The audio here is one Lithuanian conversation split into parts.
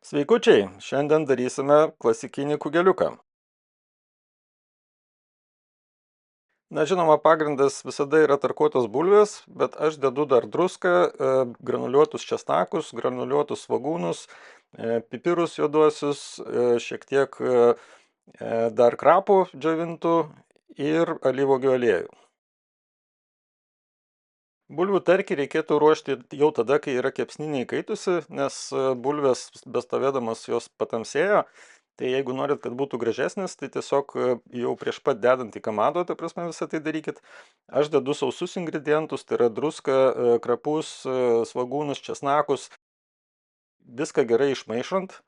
Sveikučiai, šiandien darysime klasikinį kugeliuką. Na, žinoma, pagrindas visada yra tarkuotos bulvės, bet aš dedu dar druską, granuliuotus česnakus, granuliuotus svogūnus, pipirus juoduosius, šiek tiek dar krapų džiovintų ir alyvuogių aliejų. Bulvių tarkį reikėtų ruošti jau tada, kai yra kepsninė įkaitusi, nes bulvės bestovėdamas jos patamsėjo. Tai jeigu norit, kad būtų gražesnis, tai tiesiog jau prieš pat dedant į kamado, ta prasme visą tai darykit. Aš dedu sausus ingredientus, tai yra druską, krapus, svogūnus, česnakus, viską gerai išmaišant.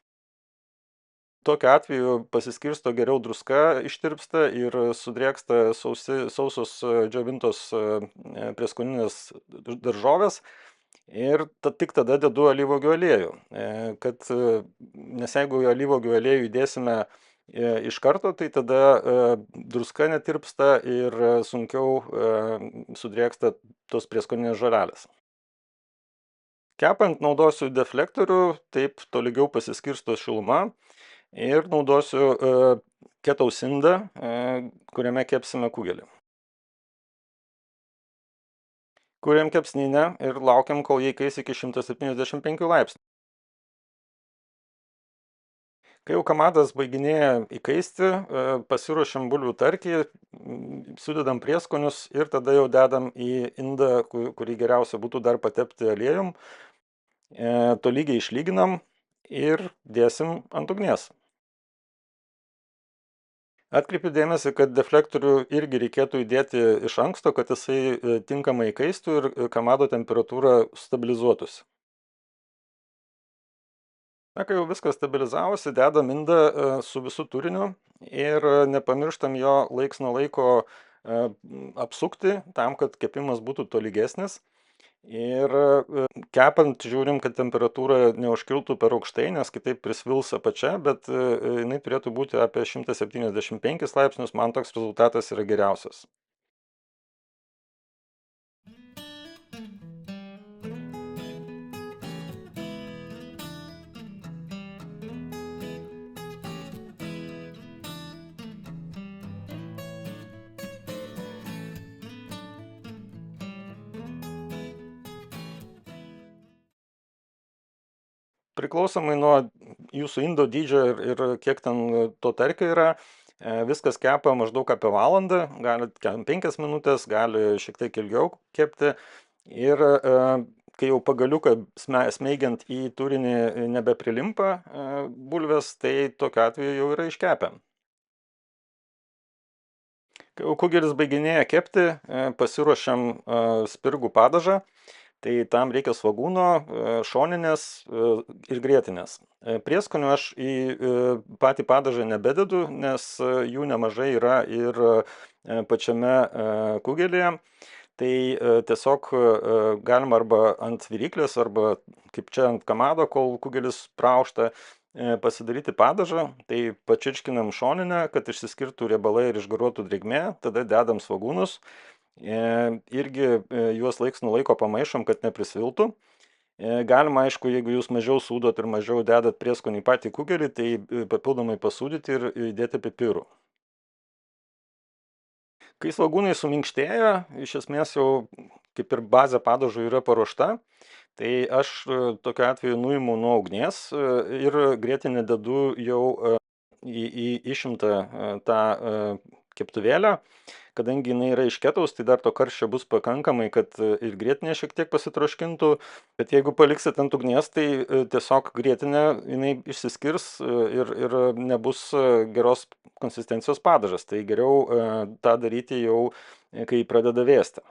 Tokiu atveju pasiskirsto geriau druska ištirpsta ir sudrėksta sausos džiovintos prieskoninės daržovės. Ir tik tada dedu alyvuogių aliejų, nes jeigu alyvuogių aliejų įdėsime iš karto, tai tada druska netirpsta ir sunkiau sudrėksta tos prieskoninės žolelės. Kepant naudosiu deflektorių, taip tolygiau pasiskirsto šiluma ir naudosiu ketaus indą, kuriame kepsime kugelį. Kuriam kepsninę ir laukiam, kol jie įkais iki 175 laipsnių. Kai jau kamadas baiginėja įkaisti, pasiruošiam bulvių tarkį, sudedam prieskonius ir tada jau dedam į indą, kurį geriausia būtų dar patepti aliejum. Tolygiai išlyginam ir dėsim ant ugnies. Atkreipiu dėmesį, kad deflektorių irgi reikėtų įdėti iš anksto, kad jisai tinkamai įkaistų ir kamado temperatūra stabilizuotųsi. Na, kai jau viskas stabilizavosi, dedam indą su visu turiniu ir nepamirštam jo laiks nuo laiko apsukti, tam, kad kepimas būtų tolygesnis. Ir kepant žiūrim, kad temperatūra neužkiltų per aukštai, nes kitaip prisvils apačia, bet jinai turėtų būti apie 175 laipsnius, man toks rezultatas yra geriausias. Priklausomai nuo jūsų indo dydžio ir kiek ten to tarkio yra, viskas kepa maždaug apie valandą, gali 5 minutės, gali šiek tiek ilgiau kepti. Ir kai jau pagaliuką smeigiant į turinį nebeprilimpa bulvės, tai tokiu atveju jau yra iškepę. Kai jau kugelis baiginėja kepti, pasiruošiam spirgų padažą. Tai tam reikia svogūno, šoninės ir grietinės. Prieskonių aš į patį padažą nebededu, nes jų nemažai yra ir pačiame kugelėje. Tai tiesiog galima arba ant viryklės, arba kaip čia ant kamado, kol kugelis praušta, pasidaryti padažą. Tai pačirškinam šoninę, kad išsiskirtų riebalai ir išgaruotų drėgmė, tada dedam svogūnus. Irgi juos laiks nuo laiko pamaišom, kad neprisviltų. Galima, aišku, jeigu jūs mažiau sūdot ir mažiau dedat prieskonį į patį kugelį, tai papildomai pasūdyti ir įdėti pipirų. Kai svogūnai suminkštėja, iš esmės jau kaip ir bazė padažų yra paruošta, tai aš tokiu atveju nuimu nuo ugnies ir grietinę dedu jau į išimtą tą keptuvėlę. Kadangi jinai yra iš ketaus, tai dar to karščio bus pakankamai, kad ir grietinė šiek tiek pasitroškintų. Bet jeigu paliksit ant ugnies, tai tiesiog grietinė jinai išsiskirs ir nebus geros konsistencijos padažas. Tai geriau tą daryti jau, kai pradeda vėsti.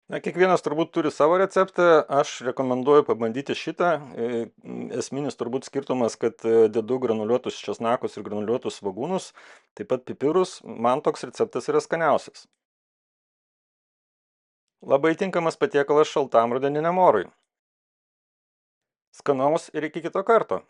Na, kiekvienas turbūt turi savo receptą, aš rekomenduoju pabandyti šitą. Esminis turbūt skirtumas, kad dedu granuliuotus česnakus ir granuliuotus svogūnus, taip pat pipirus, man toks receptas yra skaniausias. Labai tinkamas patiekalas šaltam rudeniniam orui. Skanaus ir iki kito karto.